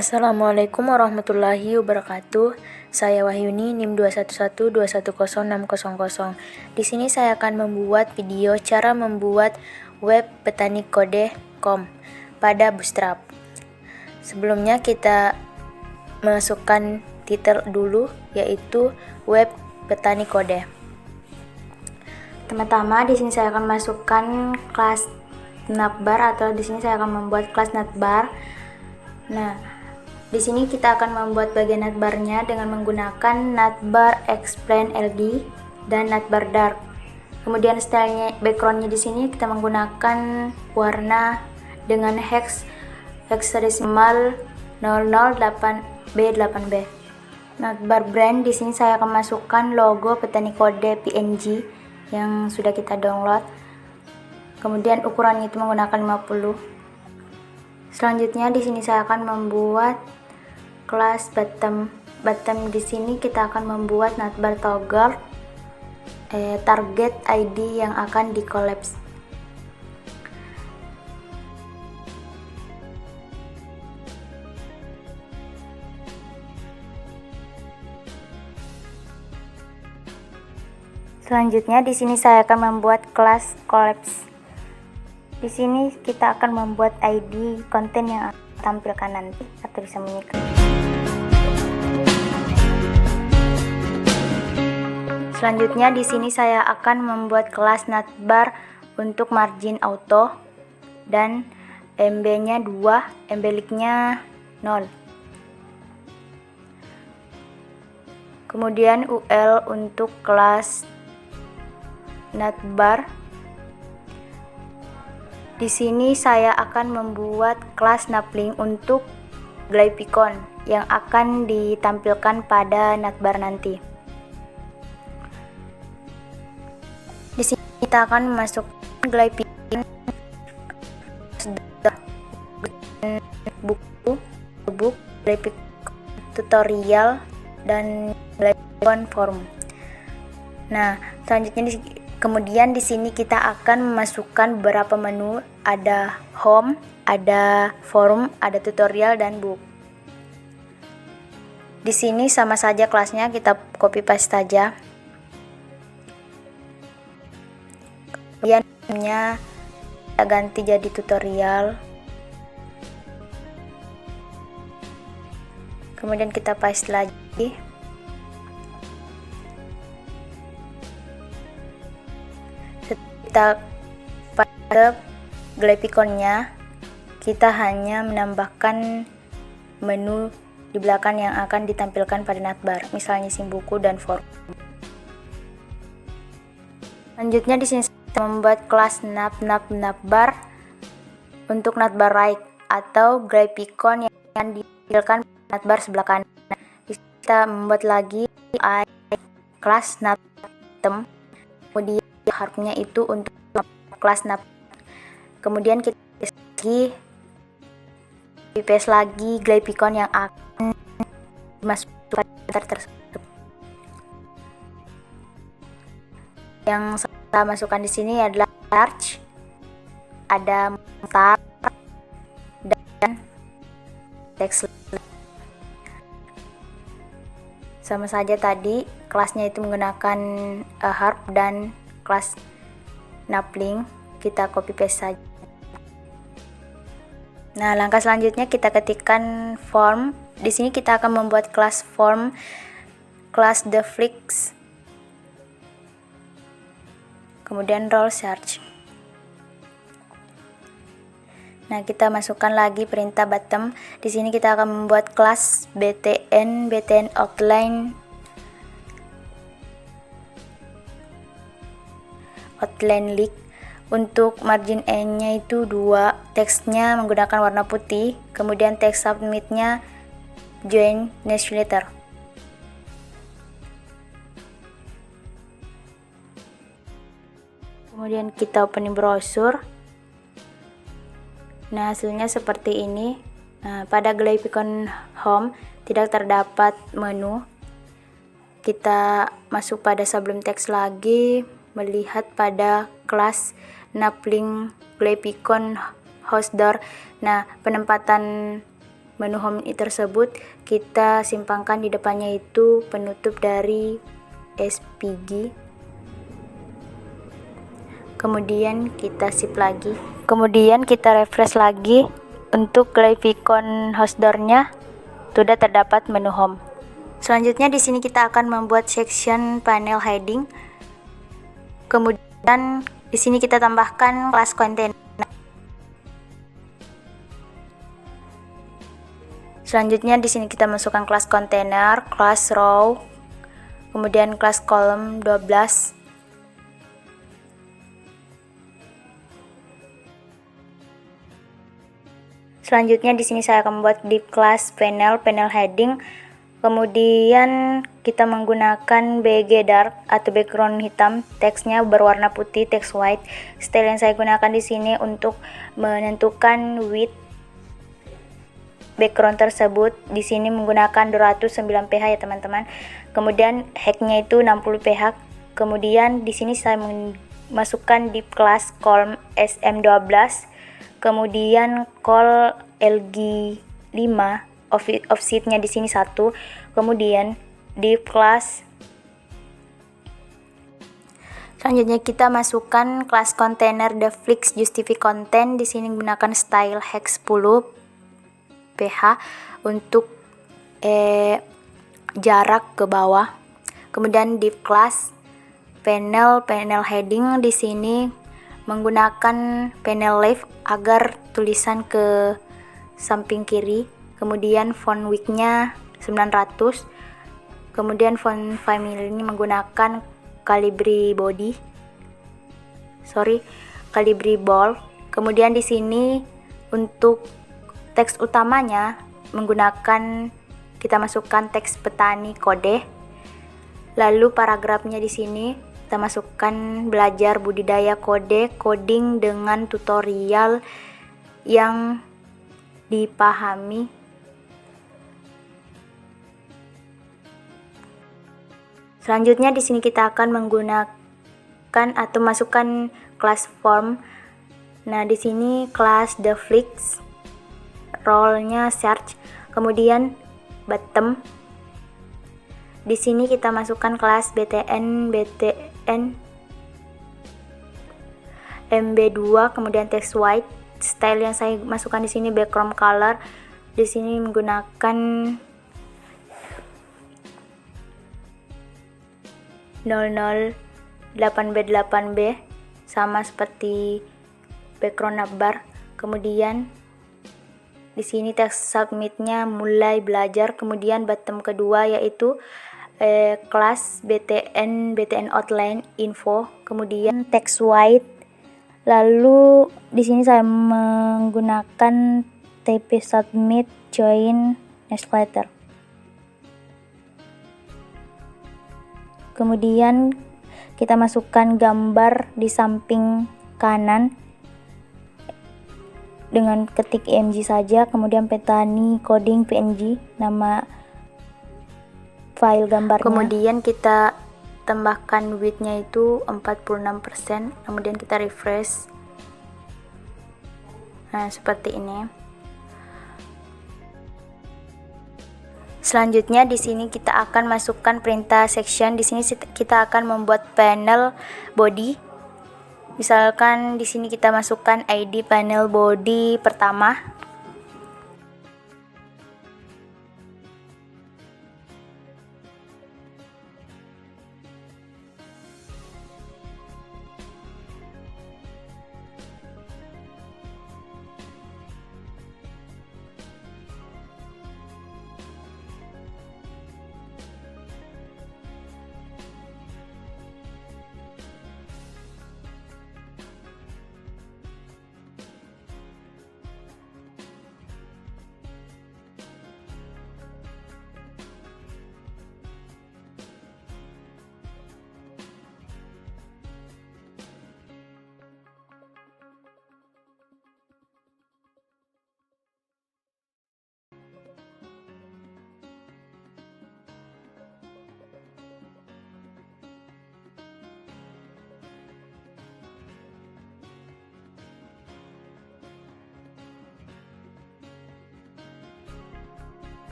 Assalamualaikum warahmatullahi wabarakatuh. Saya Wahyuni, NIM 211211060. Di sini saya akan membuat video cara membuat web petanikode.com pada Bootstrap. Sebelumnya kita masukkan titel dulu, yaitu web petanikode. Pertama, di sini saya akan masukkan kelas navbar, atau di sini saya akan membuat kelas navbar. Nah, di sini kita akan membuat bagian navbarnya dengan menggunakan navbar explain LD dan navbar dark. Kemudian stylenya, backgroundnya di sini kita menggunakan warna dengan hexadesimal 008B8B. Navbar brand, di sini saya akan masukkan logo petanikode PNG yang sudah kita download. Kemudian ukurannya itu menggunakan 50. Selanjutnya di sini saya akan membuat kelas bottom. Di sini kita akan membuat navbar toggle target ID yang akan di collapse. Selanjutnya di sini saya akan membuat kelas collapse. Di sini kita akan membuat ID konten yang akan tampilkan nanti atau disembunyikan. Selanjutnya di sini saya akan membuat kelas navbar untuk margin auto dan MB-nya 2, MB-nya 0. Kemudian UL untuk kelas navbar. Di sini saya akan membuat kelas navlink untuk Glypicon yang akan ditampilkan pada navbar nanti. Di sini kita akan masukkan Glypicon buku Glypicon tutorial dan Glypicon form. Nah, selanjutnya kemudian di sini kita akan memasukkan beberapa menu, ada home, ada forum, ada tutorial dan book. Di sini sama saja kelasnya, kita copy paste saja. Kemudian kita ganti jadi tutorial. Kemudian kita paste lagi. Kita pada Glypiconnya, kita hanya menambahkan menu di belakang yang akan ditampilkan pada navbar, misalnya sim buku dan form. Selanjutnya di sini saya membuat kelas navbar untuk navbar right atau Glypicon yang akan ditampilkan pada navbar sebelah kanan. Kita membuat lagi kelas navtem, kemudian harapnya itu untuk kelas navbar. Kemudian kita paste lagi Glypicon yang akan dimasukkan tersebut. Yang saya masukkan di sini adalah search, ada start dan text. Sama saja tadi kelasnya itu menggunakan harp dan kelas navlink, kita copy paste saja. Nah, langkah selanjutnya kita ketikkan form. Di sini kita akan membuat kelas form, kelas deflix, kemudian role search. Nah, kita masukkan lagi perintah bottom. Di sini kita akan membuat kelas btn outline leak. Untuk margin N-nya itu 2, teksnya menggunakan warna putih, kemudian teks submitnya join newsletter. Kemudian kita opening browser. Nah, hasilnya seperti ini. Nah, pada Glypicon home tidak terdapat menu. Kita masuk pada sebelum teks lagi, melihat pada kelas navlink Glypicon host door. Nah, penempatan menu home tersebut kita simpangkan di depannya itu penutup dari SPG. Kemudian kita sip lagi. Kemudian kita refresh lagi. Untuk Clavicon host door-nya sudah terdapat menu home. Selanjutnya di sini kita akan membuat section panel heading. Kemudian di sini kita tambahkan kelas container. Selanjutnya di sini kita masukkan kelas container, kelas row, kemudian kelas column 12. Selanjutnya di sini saya akan membuat div class panel heading. Kemudian kita menggunakan BG dark atau background hitam, teksnya berwarna putih, text white. Style yang saya gunakan di sini untuk menentukan width background tersebut di sini menggunakan 209 ph ya teman-teman. Kemudian height-nya itu 60 ph. Kemudian di sini saya masukkan div class column SM12. Kemudian call LG5 offset-nya di sini 1. Kemudian div class. Selanjutnya kita masukkan kelas container deflex justify content, di sini menggunakan style hex 10 ph untuk jarak ke bawah. Kemudian div class panel heading, di sini menggunakan panel left agar tulisan ke samping kiri. Kemudian font width-nya 900. Kemudian font family ini menggunakan Calibri bold. Kemudian di sini untuk teks utamanya menggunakan, kita masukkan teks petani kode. Lalu paragrafnya di sini kita masukkan belajar budidaya kode, coding dengan tutorial yang dipahami. Selanjutnya di sini kita akan menggunakan atau masukkan kelas form. Nah, di sini kelas deflex, role-nya search, kemudian bottom. Di sini kita masukkan kelas btn mb2, kemudian text white. Style yang saya masukkan di sini background color. Di sini menggunakan 008b8b sama seperti background navbar. Kemudian di sini teks submitnya mulai belajar. Kemudian bottom kedua yaitu kelas btn outline info, kemudian text white. Lalu di sini saya menggunakan tp submit join newsletter. Kemudian kita masukkan gambar di samping kanan dengan ketik img saja. Kemudian petani coding png, nama file gambarnya. Kemudian kita tambahkan width-nya itu 46%. Kemudian kita refresh. Nah, seperti ini. Selanjutnya di sini kita akan masukkan perintah section. Di sini kita akan membuat panel body. Misalkan di sini kita masukkan ID panel body pertama.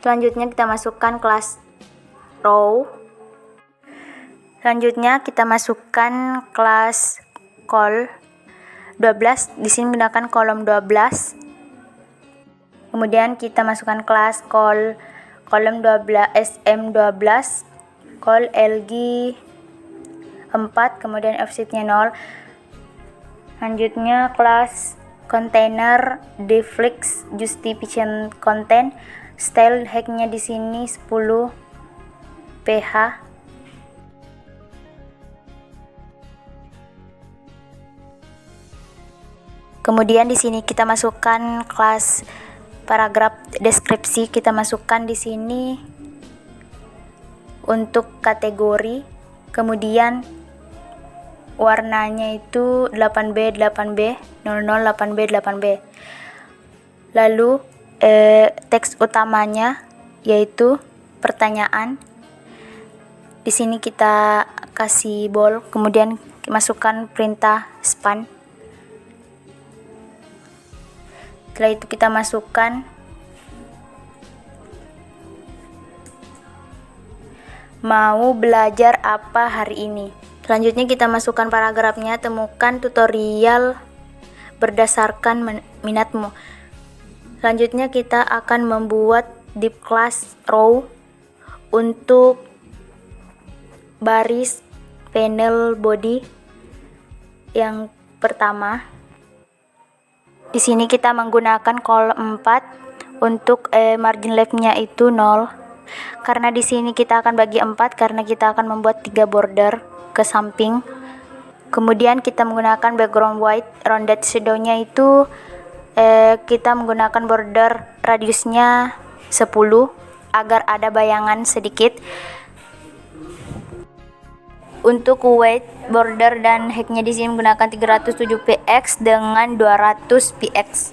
Selanjutnya kita masukkan kelas row. Selanjutnya kita masukkan kelas col 12. Di sini menggunakan kolom 12. Kemudian kita masukkan kelas col kolom 12 SM12, col LG 4, kemudian offsetnya 0. Selanjutnya kelas container deflex justification content, style hacknya di sini 10 PH. Kemudian di sini kita masukkan kelas paragraf deskripsi, kita masukkan di sini untuk kategori. Kemudian warnanya itu 8B 8B 00 8B 8B. Lalu teks utamanya yaitu pertanyaan. Di sini kita kasih bold, kemudian masukkan perintah span. Setelah itu kita masukkan mau belajar apa hari ini. Selanjutnya kita masukkan paragrafnya, temukan tutorial berdasarkan minatmu. Selanjutnya kita akan membuat div class row untuk baris panel body yang pertama. Di sini kita menggunakan kolom 4 untuk margin leftnya itu 0. Karena di sini kita akan bagi 4 karena kita akan membuat 3 border ke samping. Kemudian kita menggunakan background white, rounded shadow-nya itu kita menggunakan border radiusnya 10 agar ada bayangan sedikit. Untuk weight, border dan hacknya di sini menggunakan 307 px dengan 200 px.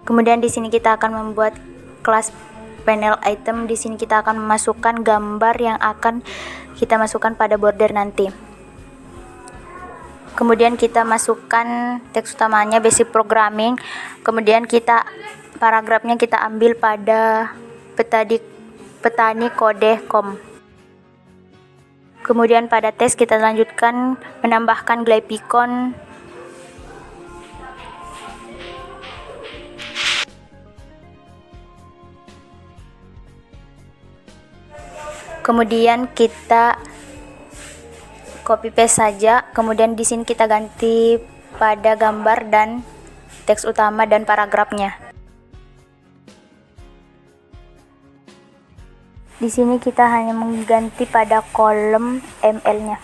Kemudian di sini kita akan membuat kelas panel item. Di sini kita akan memasukkan gambar yang akan kita masukkan pada border nanti. Kemudian kita masukkan teks utamanya basic programming. Kemudian paragrafnya kita ambil pada petani kode com. Kemudian pada teks kita lanjutkan menambahkan glypicon. Kemudian kita copy paste saja. Kemudian di sini kita ganti pada gambar dan teks utama dan paragrafnya. Di sini kita hanya mengganti pada kolom ML-nya.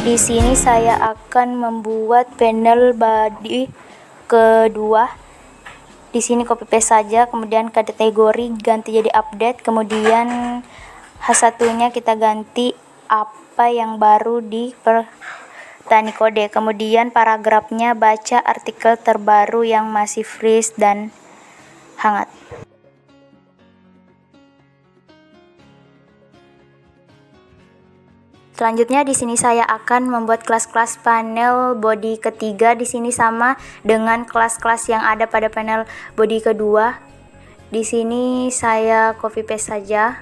Di sini saya akan membuat panel body kedua. Di sini copy paste saja, kemudian kategori ganti jadi update, kemudian H1-nya kita ganti apa yang baru petani kode. Kemudian paragrafnya baca artikel terbaru yang masih fresh dan hangat. Selanjutnya di sini saya akan membuat kelas-kelas panel body ketiga. Di sini sama dengan kelas-kelas yang ada pada panel body kedua. Di sini saya copy paste saja.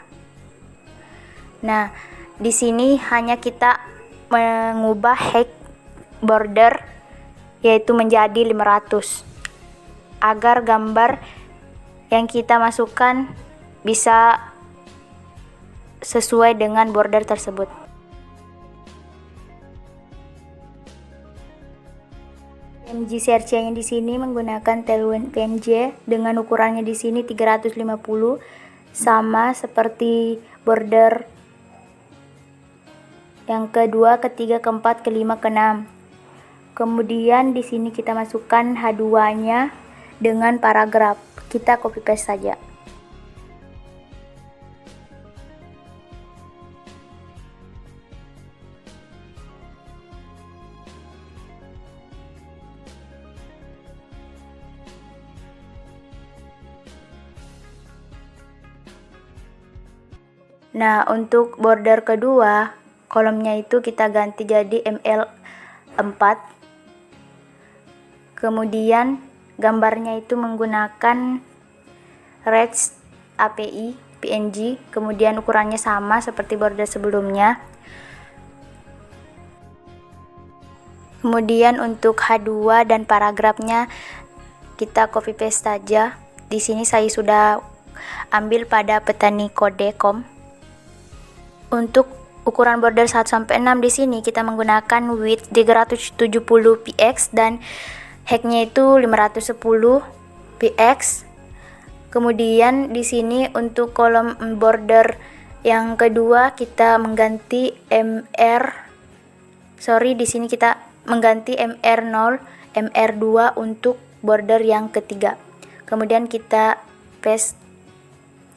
Nah, di sini hanya kita mengubah height border yaitu menjadi 500 agar gambar yang kita masukkan bisa sesuai dengan border tersebut. PNG CRC-nya di sini menggunakan Tailwind PNG dengan ukurannya di sini 350, sama seperti border yang kedua, ketiga, keempat, kelima, keenam. Kemudian di sini kita masukkan H2-nya dengan paragraf. Kita copy paste saja. Nah, untuk border kedua, kolomnya itu kita ganti jadi ML4. Kemudian gambarnya itu menggunakan Rect API PNG, kemudian ukurannya sama seperti border sebelumnya. Kemudian untuk H2 dan paragrafnya kita copy paste saja. Di sini saya sudah ambil pada petani kode.com. Untuk ukuran border 1-6 di sini kita menggunakan width 370 px dan height-nya itu 510 px. Kemudian di sini untuk kolom border yang kedua kita mengganti di sini kita mengganti MR0, MR2 untuk border yang ketiga. Kemudian kita paste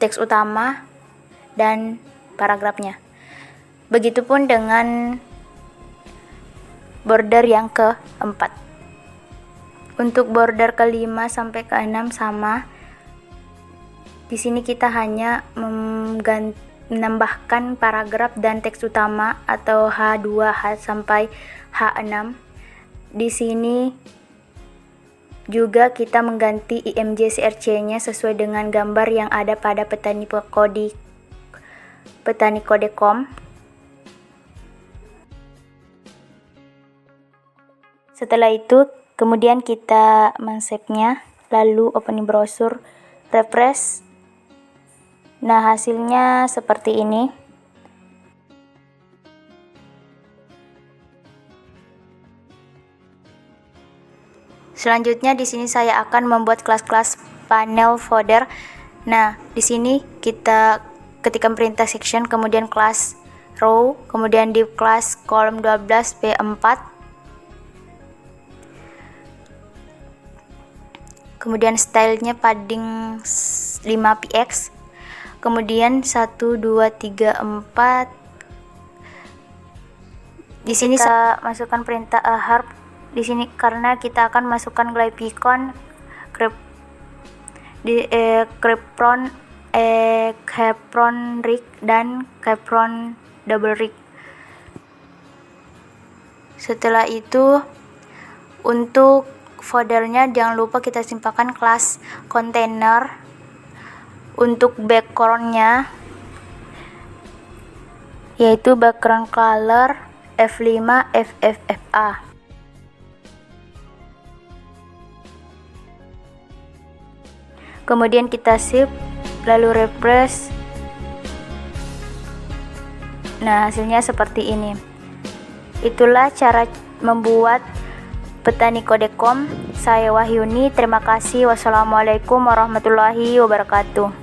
teks utama dan paragrafnya. Begitupun dengan border yang keempat. Untuk border kelima sampai keenam sama. Di sini kita hanya menambahkan paragraf dan teks utama atau H2 sampai H6. Di sini juga kita mengganti IMG CRC-nya sesuai dengan gambar yang ada pada petani kode.com. Setelah itu, kemudian kita men-save-nya, lalu opening browser, refresh. Nah, hasilnya seperti ini. Selanjutnya di sini saya akan membuat kelas-kelas panel folder. Nah, di sini kita ketikkan perintah section, kemudian kelas row, kemudian di kelas kolom 12 P4. Kemudian stylenya padding 5px. Kemudian 1 2 3 4. Di sini saya masukkan perintah harp di sini karena kita akan masukkan glyphicon, Kepron rig dan Kepron double rig. Setelah itu untuk foldernya jangan lupa kita simpankan kelas container. Untuk backgroundnya yaitu background color F5 FFFA. Kemudian kita save, lalu refresh. Nah, hasilnya seperti ini. Itulah cara membuat petani kode.com. Saya Wahyuni, terima kasih. Wassalamualaikum warahmatullahi wabarakatuh.